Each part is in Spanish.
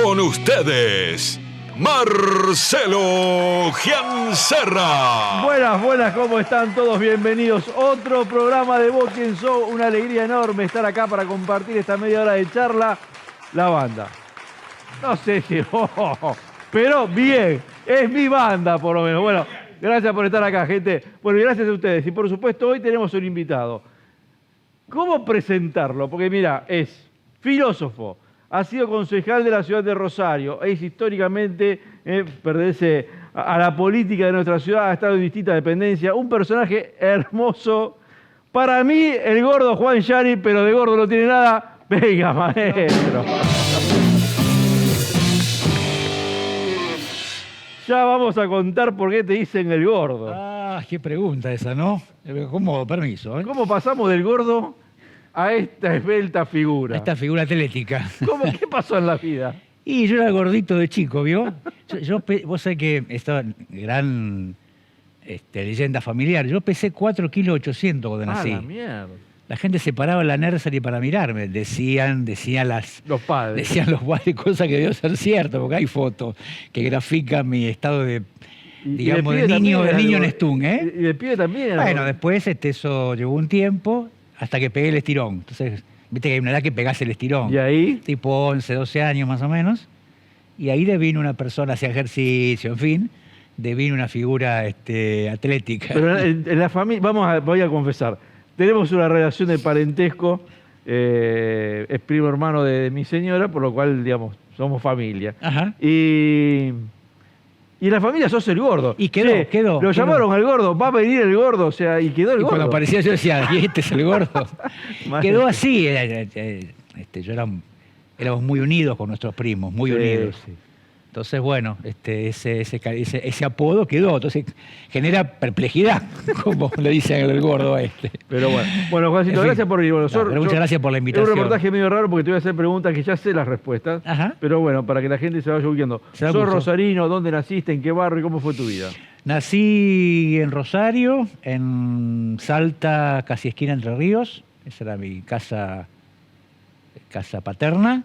Con ustedes, Marcelo Gianserra. Buenas, ¿cómo están todos? Bienvenidos. Otro programa de Vos Quién Sos. Una alegría enorme estar acá para compartir esta media hora de charla. La banda. No sé si... pero bien, es mi banda por lo menos. Bueno, gracias por estar acá, gente. Bueno, y gracias a ustedes. Y por supuesto, hoy tenemos un invitado. ¿Cómo presentarlo? Porque mira, es filósofo. Ha sido concejal de la ciudad de Rosario, es históricamente, pertenece a la política de nuestra ciudad, ha estado en distintas dependencias, un personaje hermoso. Para mí, el gordo Juan Yari, pero de gordo no tiene nada. Venga, maestro. Ya vamos a contar por qué te dicen el gordo. Ah, qué pregunta esa, ¿no? ¿Cómo? Permiso, ¿eh? ¿Cómo pasamos del gordo a esta esbelta figura? A esta figura atlética. ¿Qué pasó en la vida? Y yo era gordito de chico, ¿vio? Vos sabés que esta gran leyenda familiar, yo pesé 4,8 kilos cuando nací. La mierda. La gente se paraba en la nursery para mirarme. Decían los padres. Decían los padres, cosa que debió ser cierto, porque hay fotos que grafican mi estado de, digamos, de niño en Stun, ¿eh? Y de pibe también. Bueno, después eso llevó un tiempo hasta que pegué el estirón. Entonces, viste que hay una edad que pegás el estirón. ¿Y ahí? Tipo 11, 12 años más o menos. Y ahí devino una persona, hacía ejercicio, en fin, devino una figura atlética. Pero en la familia, voy a confesar, tenemos una relación de parentesco, es primo hermano de mi señora, por lo cual, digamos, somos familia. Ajá. Y en la familia sos el gordo. Y quedó. Lo llamaron al gordo, va a venir el gordo, o sea, y quedó el gordo. Cuando aparecía yo decía, ¿y este es el gordo? Quedó así. Éramos muy unidos con nuestros primos, muy unidos. Sí. Entonces, bueno, ese apodo quedó. Entonces, genera perplejidad, como le dicen el gordo a este. Pero bueno, Juancito, gracias por venir. Bueno, muchas gracias por la invitación. Es un reportaje medio raro porque te voy a hacer preguntas que ya sé las respuestas. Ajá. Pero bueno, para que la gente se vaya ubicando. ¿Sos rosarino? ¿Dónde naciste? ¿En qué barrio? ¿Y cómo fue tu vida? Nací en Rosario, en Salta, casi esquina Entre Ríos. Esa era mi casa paterna.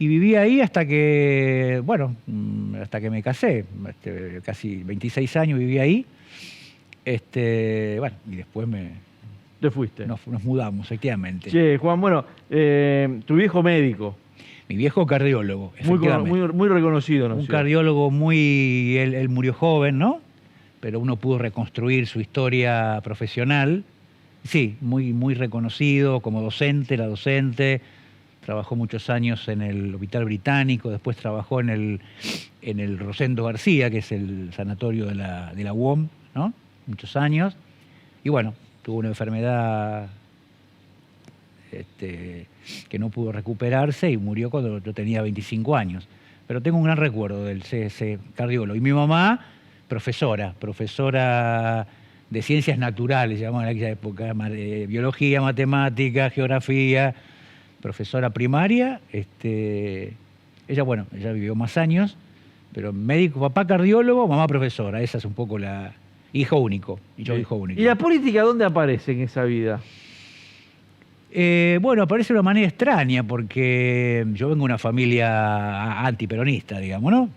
Y viví ahí hasta que me casé. Casi 26 años viví ahí. Y después ¿Te fuiste? Nos mudamos, efectivamente. Che, Juan, tu viejo médico. Mi viejo cardiólogo, muy reconocido, ¿no? Un cardiólogo él murió joven, ¿no? Pero uno pudo reconstruir su historia profesional. Sí, muy reconocido como docente, trabajó muchos años en el Hospital Británico, después trabajó en el Rosendo García, que es el sanatorio de la UOM, ¿no? Muchos años. Y bueno, tuvo una enfermedad que no pudo recuperarse y murió cuando yo tenía 25 años. Pero tengo un gran recuerdo del ese cardiólogo. Y mi mamá, profesora de ciencias naturales, llamaban en aquella época, biología, matemática, geografía, profesora primaria. Ella vivió más años, pero médico, papá cardiólogo, mamá profesora. Esa es un poco la... Hijo único, y yo hijo único. ¿Y la política dónde aparece en esa vida? Aparece de una manera extraña, porque yo vengo de una familia antiperonista, digamos, ¿no?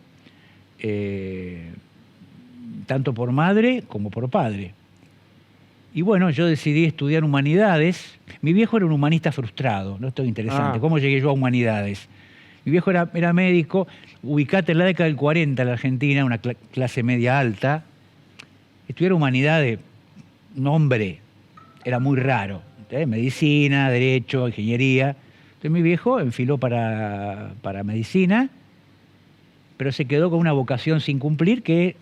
Tanto por madre como por padre. Y bueno, yo decidí estudiar humanidades. Mi viejo era un humanista frustrado, ¿no? Esto es interesante. ¿Cómo llegué yo a humanidades? Mi viejo era médico, ubicate en la década del 40 en la Argentina, una clase media alta. Estudiar humanidades, nombre, era muy raro. Medicina, derecho, ingeniería. Entonces mi viejo enfiló para medicina, pero se quedó con una vocación sin cumplir, que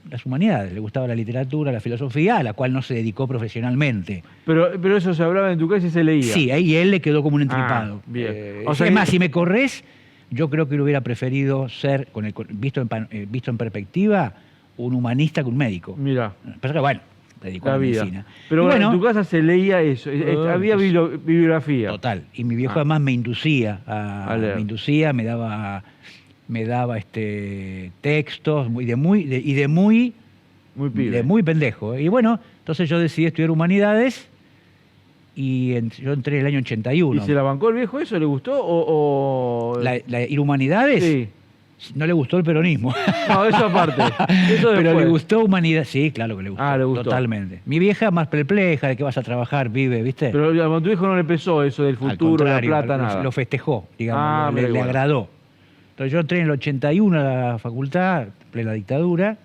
las humanidades. Le gustaba la literatura, la filosofía, a la cual no se dedicó profesionalmente. Pero eso se hablaba en tu casa y se leía. Sí, ahí él le quedó como un entripado. Bien. Si me corres, yo creo que él hubiera preferido ser, visto en perspectiva, un humanista que un médico. Mira. Pero que bueno, dedicó a la medicina. Pero en tu casa se leía eso, había bibliografía. Total. Y mi viejo además me inducía a leer. Me daba textos de muy pendejo. Y bueno, entonces yo decidí estudiar humanidades yo entré en el año 81. ¿Y se la bancó el viejo eso? ¿Le gustó? ¿Ir humanidades? Sí. No le gustó el peronismo. No, eso aparte. Eso Pero después. le gustó humanidad. Sí, claro que le gustó. Le gustó. Totalmente. Mi vieja más perpleja, de que vas a trabajar, vive, ¿viste? Pero a tu viejo no le pesó eso del Al futuro, la contrario, plata, nada. lo festejó, digamos, le bueno. agradó. Entonces yo entré en el 81 a la facultad, plena dictadura,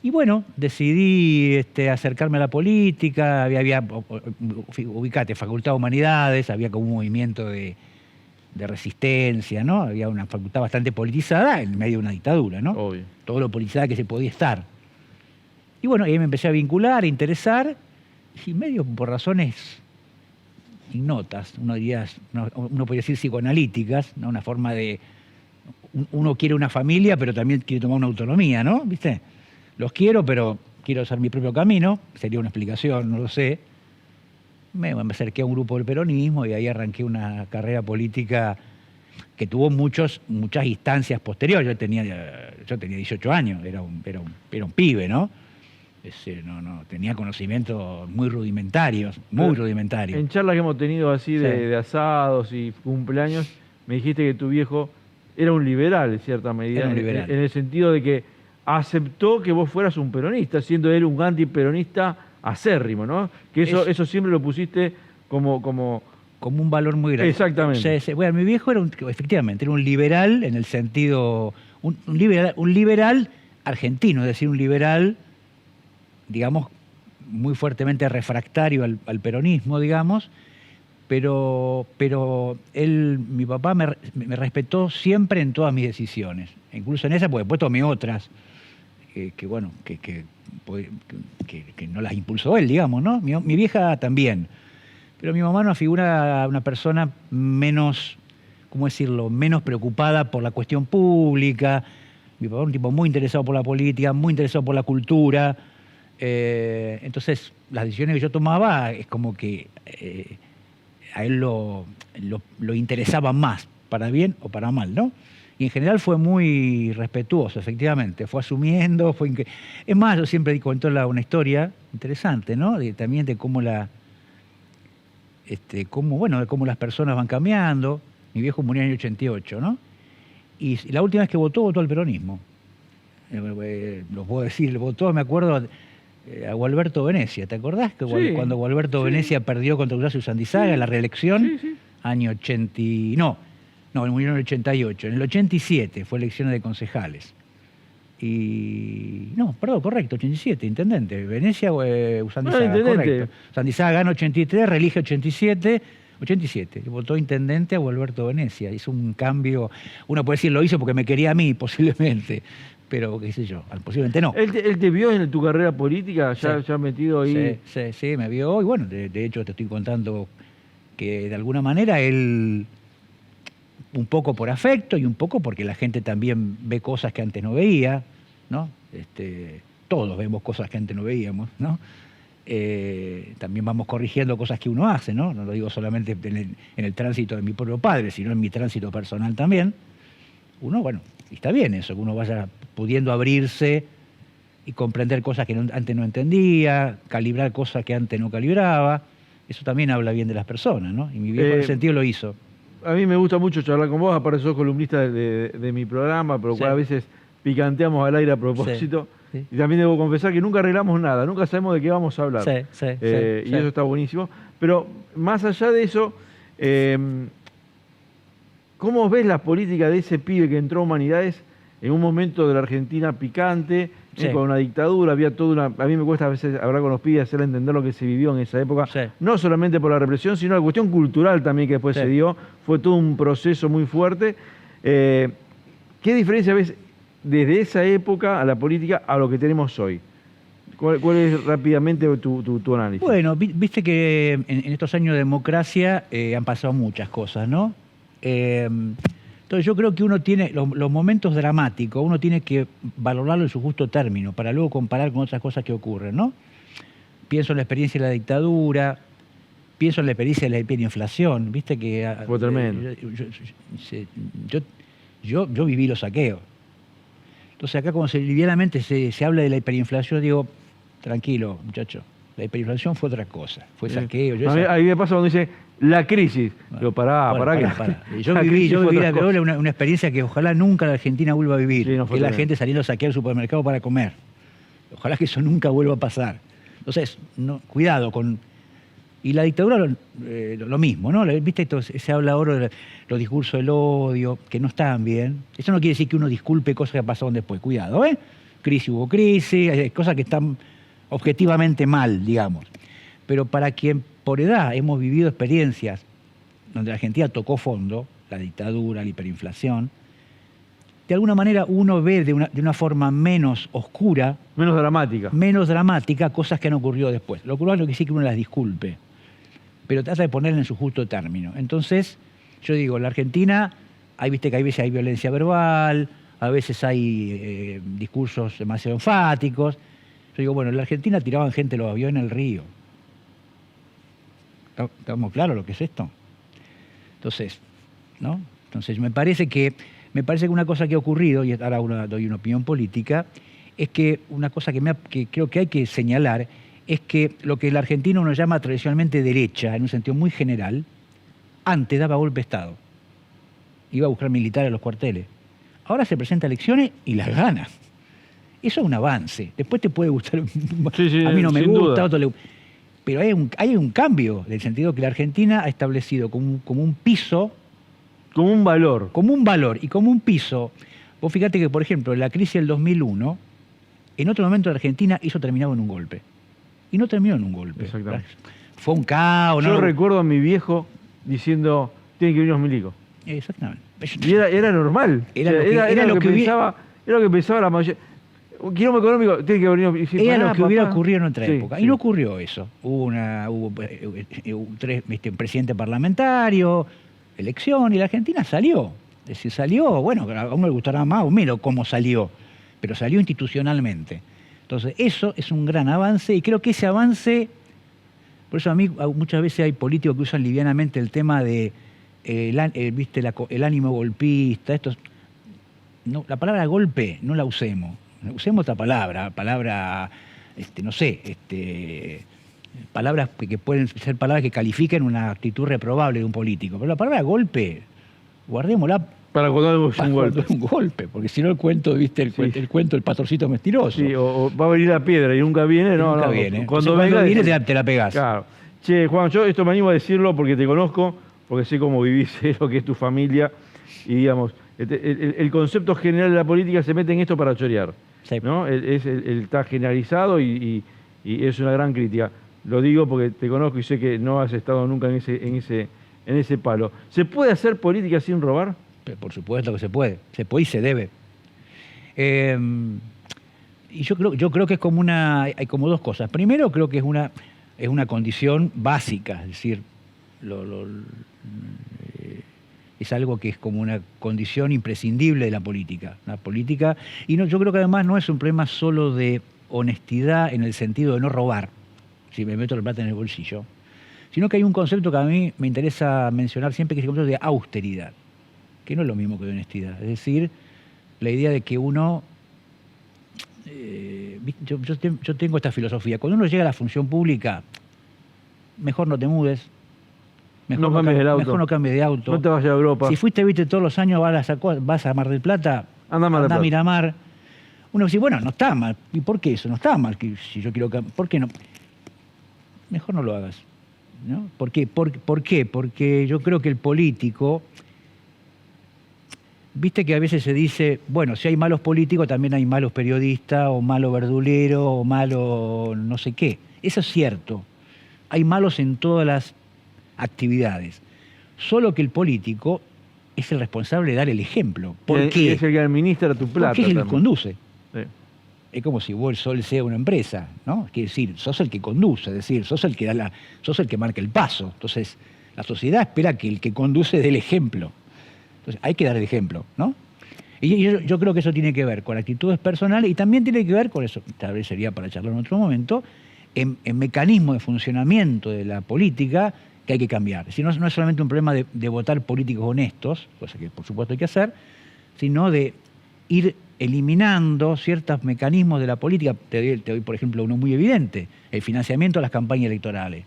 y bueno, decidí acercarme a la política, ubicate, Facultad de Humanidades, había como un movimiento de resistencia, ¿no? Había una facultad bastante politizada en medio de una dictadura, ¿no? Obvio. Todo lo politizada que se podía estar. Y bueno, ahí me empecé a vincular, a interesar, y medio por razones ignotas, uno podría decir psicoanalíticas, ¿no? Una forma de... Uno quiere una familia, pero también quiere tomar una autonomía, ¿no? ¿Viste? Los quiero, pero quiero hacer mi propio camino, sería una explicación, no lo sé. Me acerqué a un grupo del peronismo y ahí arranqué una carrera política que tuvo muchas instancias posteriores. Yo tenía 18 años, era un pibe, ¿no? Tenía conocimientos muy rudimentarios, rudimentarios. En charlas que hemos tenido así Sí. de asados y cumpleaños, me dijiste que tu viejo era un liberal en cierta medida. Era un liberal. En el sentido de que aceptó que vos fueras un peronista, siendo él un antiperonista acérrimo, ¿no? Que eso siempre lo pusiste como un valor muy grande. Exactamente. Sí. Bueno, mi viejo efectivamente era un liberal en el sentido, un liberal argentino, es decir, un liberal, digamos, muy fuertemente refractario al peronismo, digamos, pero mi papá me respetó siempre en todas mis decisiones, incluso en esa, porque después tomé otras, que no las impulsó él, digamos, ¿no? Mi vieja también. Pero mi mamá una persona menos, ¿cómo decirlo?, menos preocupada por la cuestión pública. Mi papá un tipo muy interesado por la política, muy interesado por la cultura. Entonces, las decisiones que yo tomaba es como que a él lo interesaban más, para bien o para mal, ¿no? Y en general fue muy respetuoso, efectivamente. Fue asumiendo, Es más, yo siempre cuento una historia interesante, ¿no? También de cómo de cómo las personas van cambiando. Mi viejo murió en el año 88, ¿no? Y la última vez que votó al peronismo. Lo puedo decir, votó, me acuerdo, a Gualberto Venecia. ¿Te acordás? Que Sí, cuando Gualberto Venecia perdió contra Horacio Sandizaga en la reelección, año 80... No, murió en el 88. En el 87 fue elecciones de concejales. Correcto, 87, intendente. Venecia o Sandizaga, correcto. Sandizaga gana 83, reelige 87, y votó intendente a Gualberto Venecia. Hizo un cambio, uno puede decir, lo hizo porque me quería a mí, posiblemente, pero qué sé yo, posiblemente no. ¿Él te vio en tu carrera política, ya metido ahí? Sí, me vio, y bueno, de hecho te estoy contando que de alguna manera él... Un poco por afecto y un poco porque la gente también ve cosas que antes no veía, ¿no? Todos vemos cosas que antes no veíamos, ¿no? También vamos corrigiendo cosas que uno hace, ¿no? No lo digo solamente en el tránsito de mi propio padre, sino en mi tránsito personal también. Uno, está bien eso, que uno vaya pudiendo abrirse y comprender cosas que antes no entendía, calibrar cosas que antes no calibraba. Eso también habla bien de las personas, ¿no? Y mi viejo en ese sentido lo hizo. A mí me gusta mucho charlar con vos, aparte sos columnista de mi programa, por lo cual a veces picanteamos al aire a propósito. Sí. Y también debo confesar que nunca arreglamos nada, nunca sabemos de qué vamos a hablar. Y eso está buenísimo. Pero más allá de eso, ¿cómo ves la política de ese pibe que entró a Humanidades en un momento de la Argentina picante, con una dictadura? Había a mí me cuesta a veces hablar con los pibes, hacerle entender lo que se vivió en esa época, no solamente por la represión, sino la cuestión cultural también que después se dio. Fue todo un proceso muy fuerte. ¿Qué diferencia ves desde esa época a la política a lo que tenemos hoy? ¿Cuál es rápidamente tu análisis? Bueno, viste que en estos años de democracia han pasado muchas cosas, ¿no? Entonces yo creo que uno tiene, los momentos dramáticos, uno tiene que valorarlo en su justo término, para luego comparar con otras cosas que ocurren, ¿no? Pienso en la experiencia de la dictadura, pienso en la experiencia de la hiperinflación, viste que... Fue tremendo. Yo viví los saqueos. Entonces acá como livianamente se habla de la hiperinflación, digo, tranquilo, muchacho, La hiperinflación fue otra cosa, fue saqueo. Ahí me pasa cuando dice la crisis. Digo, pará. Yo viví una experiencia que ojalá nunca la Argentina vuelva a vivir, Sí, no que la gente saliendo a saquear el supermercado para comer. Ojalá que eso nunca vuelva a pasar. Entonces, cuidado con... Y la dictadura lo mismo, ¿no? ¿Viste? Se habla ahora de los discursos del odio, que no están bien. Eso no quiere decir que uno disculpe cosas que pasaron después. Cuidado, ¿eh? Hubo crisis, hay cosas que están objetivamente mal, digamos. Pero para quien por edad hemos vivido experiencias donde la Argentina tocó fondo, la dictadura, la hiperinflación, de alguna manera uno ve de una forma menos oscura, menos dramática, cosas que han ocurrido después. Lo cual no quiere decir que uno las disculpe, pero trata de ponerlas en su justo término. Entonces, yo digo, la Argentina, viste que hay veces hay violencia verbal, a veces hay discursos demasiado enfáticos. Yo digo, bueno, en la Argentina tiraban gente los aviones en el río. ¿Estamos claros lo que es esto? Entonces, ¿no? Entonces, me parece que una cosa que ha ocurrido, y ahora doy una opinión política, es que una cosa que creo que hay que señalar es que lo que el argentino uno llama tradicionalmente derecha, en un sentido muy general, antes daba golpe de Estado. Iba a buscar militares a los cuarteles. Ahora se presenta elecciones y las gana. Eso es un avance. Después te puede gustar. Sí, a mí no me gusta, duda. a otro le... Pero hay un cambio, en el sentido que la Argentina ha establecido como un piso. Como un valor. Como un valor y como un piso. Vos fíjate que, por ejemplo, en la crisis del 2001, en otro momento de Argentina, eso terminaba en un golpe. Y no terminó en un golpe. Exactamente. Fue un caos. Yo recuerdo a mi viejo diciendo, tienen que venir los milicos. Exactamente. Y era normal. Era lo que pensaba la mayoría. Un quilombo económico, tiene que venir. Era lo que hubiera ocurrido en otra Sí, época. sí. Y no ocurrió eso. Hubo un presidente parlamentario, elección, y la Argentina salió. Es decir, salió, bueno, a uno le gustará más o menos cómo salió, pero salió institucionalmente. Entonces, eso es un gran avance, y creo que ese avance, por eso a mí muchas veces hay políticos que usan livianamente el tema de el ánimo golpista. No, la palabra golpe no la usemos. Usemos otra palabra, no sé, palabras que pueden ser palabras que califiquen una actitud reprobable de un político. Pero la palabra golpe, guardémosla para cuando un golpe, porque si no el cuento, ¿viste? El cuento del pastorcito mentiroso. Sí, o va a venir la piedra y nunca viene, nunca viene. Cuando viene te la pegás. Claro. Che, Juan, yo esto me animo a decirlo porque te conozco, porque sé cómo vivís, sé lo que es tu familia, y digamos, el concepto general de la política se mete en esto para chorear. Sí. ¿No? Está generalizado y es una gran crítica. Lo digo porque te conozco y sé que no has estado nunca en ese palo. ¿Se puede hacer política sin robar? Por supuesto que se puede y se debe. Y yo creo que es como hay como dos cosas. Primero, creo que es una condición básica, es decir, es algo que es como una condición imprescindible de la política. Yo creo que además no es un problema solo de honestidad en el sentido de no robar, si me meto la plata en el bolsillo, sino que hay un concepto que a mí me interesa mencionar siempre, que es el concepto de austeridad, que no es lo mismo que de honestidad. Es decir, la idea de que uno... yo tengo esta filosofía. Cuando uno llega a la función pública, mejor no te mudes, mejor no cambies de auto. No te vayas a Europa. Si fuiste, todos los años vas a Mar del Plata, anda a Miramar. Uno dice, bueno, no está mal. ¿Y por qué eso? No está mal. Si yo quiero... ¿Por qué no? Mejor no lo hagas, ¿no? ¿Por qué? Porque yo creo que el político... Viste que a veces se dice, bueno, si hay malos políticos, también hay malos periodistas, o malos verduleros, o malos no sé qué. Eso es cierto. Hay malos en todas las actividades. Solo que el político es el responsable de dar el ejemplo. ¿Por qué? Es el que administra tu plata. Porque es el que conduce. Sí. Es como si vos, el Sol sea una empresa, ¿no? Quiere decir, sos el que conduce, es decir, sos el que marca el paso. Entonces, la sociedad espera que el que conduce dé el ejemplo. Entonces, hay que dar el ejemplo, ¿no? Y yo creo que eso tiene que ver con actitudes personales y también tiene que ver con eso, tal vez sería para charlar en otro momento, en mecanismos de funcionamiento de la política que hay que cambiar. Es decir, no es solamente un problema de votar políticos honestos, cosa que por supuesto hay que hacer, sino de ir eliminando ciertos mecanismos de la política. Te doy, por ejemplo, uno muy evidente, el financiamiento de las campañas electorales.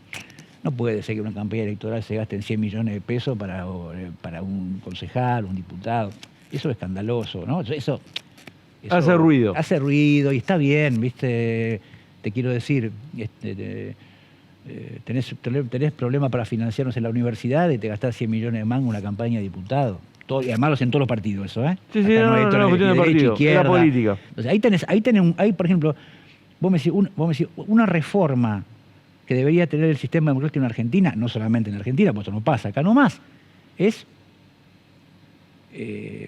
No puede ser que una campaña electoral se gaste en 100 millones de pesos para un concejal, un diputado. Eso es escandaloso, ¿no? Eso hace ruido. Hace ruido y está bien, ¿viste? Te quiero decir, tenés problemas para financiarnos en la universidad y te gastás 100 millones de mangos en una campaña de diputado. Y además en todos los partidos eso, ¿eh? Sí, no, no, cuestión de partido, es la política. Entonces, ahí tenés, por ejemplo, vos me decís, una reforma que debería tener el sistema democrático en Argentina, no solamente en Argentina, porque eso no pasa acá nomás, es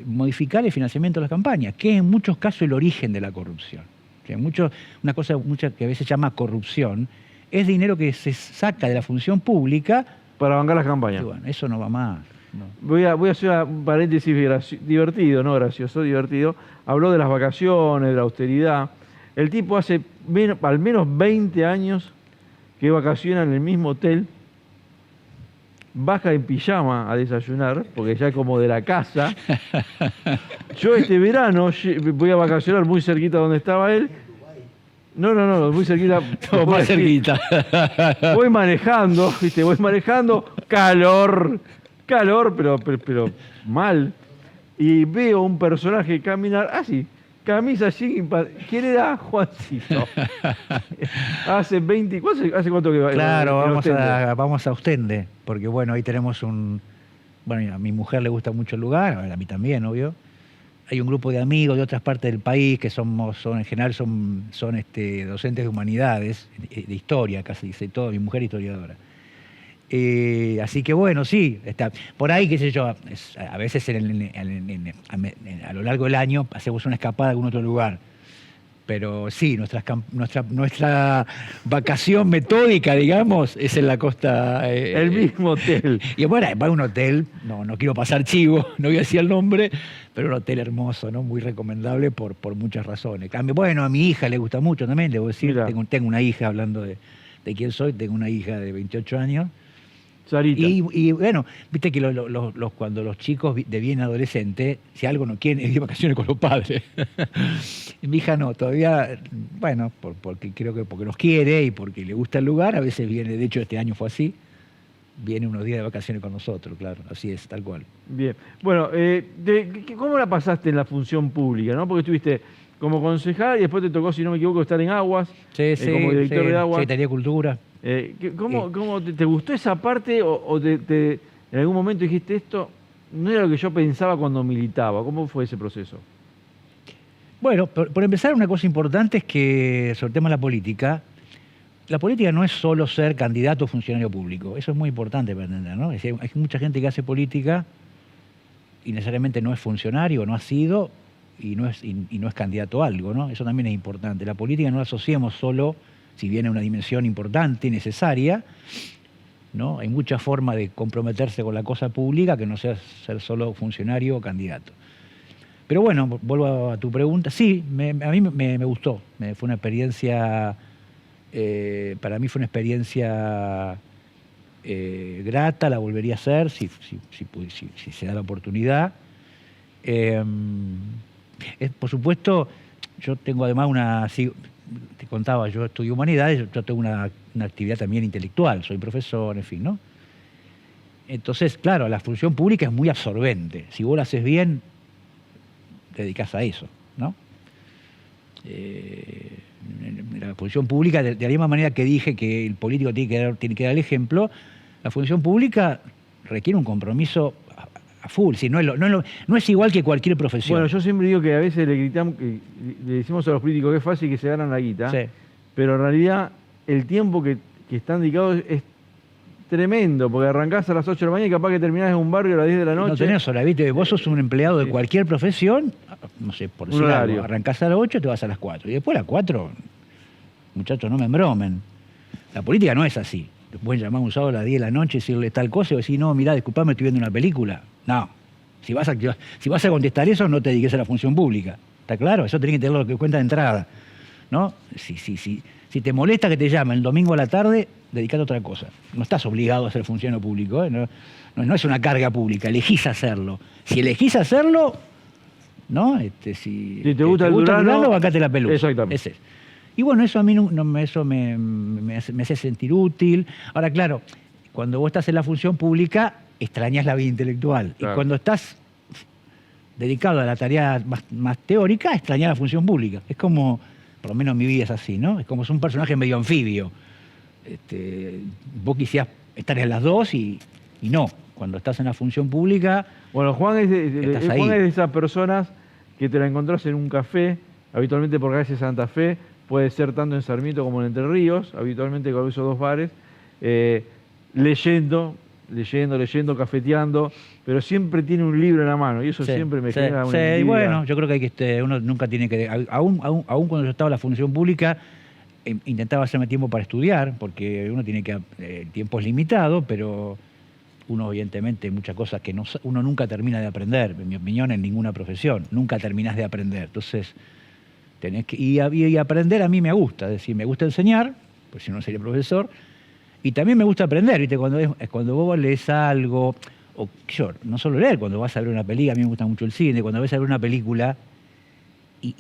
modificar el financiamiento de las campañas, que es en muchos casos el origen de la corrupción. O sea, una cosa que a veces se llama corrupción es dinero que se saca de la función pública para bancar las campañas. Y bueno, eso no va más. No. Voy a hacer un paréntesis divertido, no gracioso, divertido. Habló de las vacaciones, de la austeridad. El tipo hace al menos 20 años que vacaciona en el mismo hotel, baja en pijama a desayunar, porque ya es como de la casa. Yo este verano voy a vacacionar muy cerquita donde estaba él. No, muy cerquita. No, más cerquita. Voy manejando, ¿viste? Calor, pero mal. Y veo un personaje caminar así, camisa así. ¿Quién era? Juancito. Hace 20. ¿Hace cuánto que va? Claro, vamos a Ostende, porque bueno, ahí tenemos bueno, a mi mujer le gusta mucho el lugar, a mí también, obvio. Hay un grupo de amigos de otras partes del país que en general son docentes de humanidades, de historia, casi dice todo, mi mujer es historiadora. Así que bueno, sí, está por ahí, qué sé yo, a veces a lo largo del año hacemos una escapada a algún otro lugar. Pero sí, nuestra vacación metódica, digamos, es en la costa. El mismo hotel. Y bueno, va a un hotel, no quiero pasar chivo, no voy a decir el nombre, pero un hotel hermoso, ¿no? Muy recomendable por muchas razones. Bueno, a mi hija le gusta mucho también, le voy a decir, tengo una hija, hablando de quién soy, tengo una hija de 28 años. Sarita. Y bueno, viste que cuando los chicos devienen adolescentes, si algo no quieren, es ir de vacaciones con los padres. Y mi hija no, todavía, bueno, porque creo que porque nos quiere y porque le gusta el lugar, a veces viene, de hecho este año fue así, viene unos días de vacaciones con nosotros, claro, así es, tal cual. Bien, bueno, ¿cómo la pasaste en la función pública, no? Porque estuviste como concejal y después te tocó, si no me equivoco, estar en Aguas, como director de Aguas. Secretaría de Cultura. ¿Cómo te gustó esa parte o en algún momento dijiste esto no era lo que yo pensaba cuando militaba? ¿Cómo fue ese proceso? Bueno, por empezar, una cosa importante es que, sobre el tema de la política no es solo ser candidato o funcionario público. Eso es muy importante para entender, ¿no? Es decir, hay mucha gente que hace política y necesariamente no es funcionario, no ha sido y no es candidato a algo, ¿no? Eso también es importante. La política no la asociamos solo, si bien es una dimensión importante y necesaria, ¿no? Hay muchas formas de comprometerse con la cosa pública que no sea ser solo funcionario o candidato. Pero bueno, vuelvo a tu pregunta. Sí, a mí me gustó. Fue una experiencia, para mí fue una experiencia grata, la volvería a hacer si se da la oportunidad. Por supuesto, yo tengo además te contaba, yo estudio humanidades, yo tengo una actividad también intelectual, soy profesor, en fin, ¿no? Entonces, claro, la función pública es muy absorbente. Si vos la haces bien, te dedicás a eso, ¿no? La función pública, de la misma manera que dije que el político tiene que dar el ejemplo, la función pública requiere un compromiso a full, si no es igual que cualquier profesión. Bueno, yo siempre digo que a veces le decimos a los políticos que es fácil que se ganan la guita, sí, pero en realidad el tiempo que están dedicados es tremendo, porque arrancás a las 8 de la mañana y capaz que terminás en un barrio a las 10 de la noche. No tenés hora, ¿viste? Vos sos un empleado de cualquier profesión, no sé, por decir algo, arrancás a las 8 y te vas a las 4. Y después a las 4, muchachos, no me embromen. La política no es así. Te pueden llamar un sábado a las 10 de la noche y decirle tal cosa y decir, no, mirá, disculpame, estoy viendo una película. No. Si vas a contestar eso, no te dediques a la función pública. ¿Está claro? Eso tenés que tenerlo que cuenta de entrada, ¿no? Si te molesta que te llamen el domingo a la tarde, dedicate a otra cosa. No estás obligado a ser funcionario público, ¿eh? No es una carga pública, elegís hacerlo. Si elegís hacerlo, ¿no? Si te gusta el Durano, bancate la pelusa. Exactamente. Ese es. Y bueno, eso a mí eso me hace sentir útil. Ahora, claro, cuando vos estás en la función pública, extrañas la vida intelectual. Claro. Y cuando estás dedicado a la tarea más teórica, extrañas la función pública. Es como, por lo menos mi vida es así, ¿no? Es como es un personaje medio anfibio. Vos quisieras estar en las dos y no. Cuando estás en la función pública... Bueno, Juan es Juan de esas personas que te la encontrás en un café, habitualmente por calle Santa Fe, puede ser tanto en Sarmiento como en Entre Ríos, habitualmente con esos dos bares, leyendo, cafeteando, pero siempre tiene un libro en la mano y eso siempre me genera una envidia. Y bueno, yo creo que uno nunca tiene que... Aún cuando yo estaba en la función pública, intentaba hacerme tiempo para estudiar, porque uno tiene que... El tiempo es limitado, pero uno evidentemente muchas cosas que uno nunca termina de aprender, en mi opinión, en ninguna profesión. Nunca terminás de aprender. Entonces, tenés que... Y aprender a mí me gusta, es decir, me gusta enseñar, pues si no sería profesor, y también me gusta aprender, ¿viste? Cuando vos lees algo, o yo, no solo leer, cuando vas a ver una película, a mí me gusta mucho el cine, cuando vas a ver una película y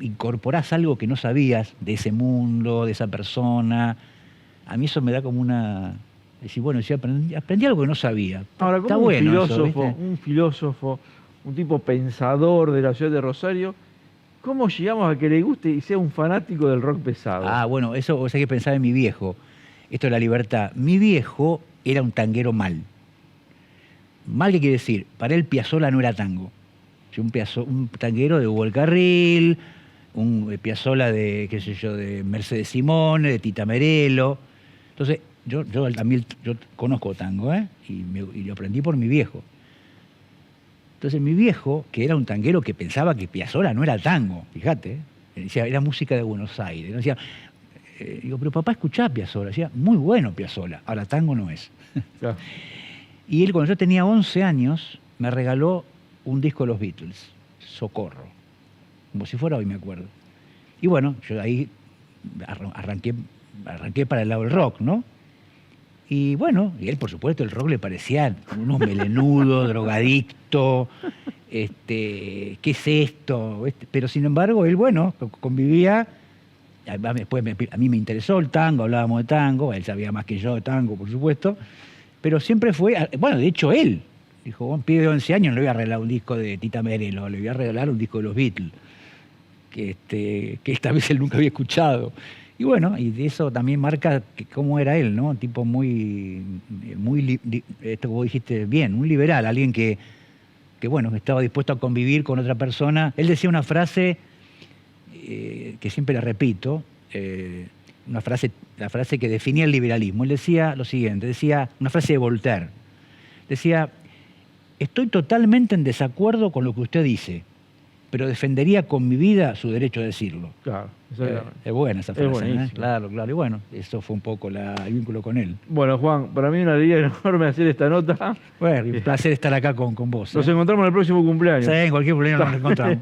incorporás algo que no sabías de ese mundo, de esa persona, a mí eso me da como una... Decir, bueno, si aprendí algo que no sabía. Ahora, Está como bueno un filósofo, un tipo pensador de la ciudad de Rosario, ¿cómo llegamos a que le guste y sea un fanático del rock pesado? Ah, bueno, eso vos hay que pensar en mi viejo. Esto es la libertad. Mi viejo era un tanguero mal. ¿Mal qué quiere decir? Para él Piazzolla no era tango. Un tanguero de Hugo el Carril, un Piazzolla de, qué sé yo, de Mercedes Simone, de Tita Merelo. Entonces, yo también conozco tango, y lo aprendí por mi viejo. Entonces mi viejo, que era un tanguero que pensaba que Piazzolla no era tango, fíjate, decía, era música de Buenos Aires. Decía, digo, pero papá, escuchá Piazzolla. Decía, muy bueno Piazzolla, ahora tango no es. Claro. Y él, cuando yo tenía 11 años, me regaló un disco de los Beatles, Socorro, como si fuera hoy, me acuerdo. Y bueno, yo ahí arranqué para el lado del rock, ¿no? Y bueno, y él, por supuesto, el rock le parecía unos melenudos, drogadicto, ¿qué es esto? Pero sin embargo, él, bueno, convivía. Después a mí me interesó el tango, hablábamos de tango, él sabía más que yo de tango, por supuesto, pero siempre fue, bueno, de hecho él dijo, un pibe de 11 años no le voy a regalar un disco de Tita Merelo, le voy a regalar un disco de los Beatles, que esta vez él nunca había escuchado. Y bueno, y de eso también marca cómo era él, ¿no? Un tipo esto que vos dijiste bien, un liberal, alguien que bueno, estaba dispuesto a convivir con otra persona. Él decía una frase que siempre la repito, la frase que definía el liberalismo. Él decía lo siguiente, decía una frase de Voltaire. Decía, estoy totalmente en desacuerdo con lo que usted dice, pero defendería con mi vida su derecho a decirlo. Claro, es buena esa frase, es Claro. Y bueno, eso fue un poco el vínculo con él. Bueno, Juan, para mí una alegría enorme hacer esta nota. Bueno, un placer estar acá con vos. Nos encontramos en el próximo cumpleaños. Sí, en cualquier cumpleaños nos encontramos.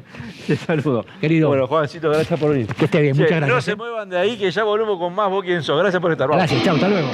Te saludo. Querido. Bueno, Juancito, gracias por venir. Que esté bien, muchas gracias. No se muevan de ahí, que ya volvemos con más Vos Quién Sos. Gracias por estar. Gracias, chao, hasta luego.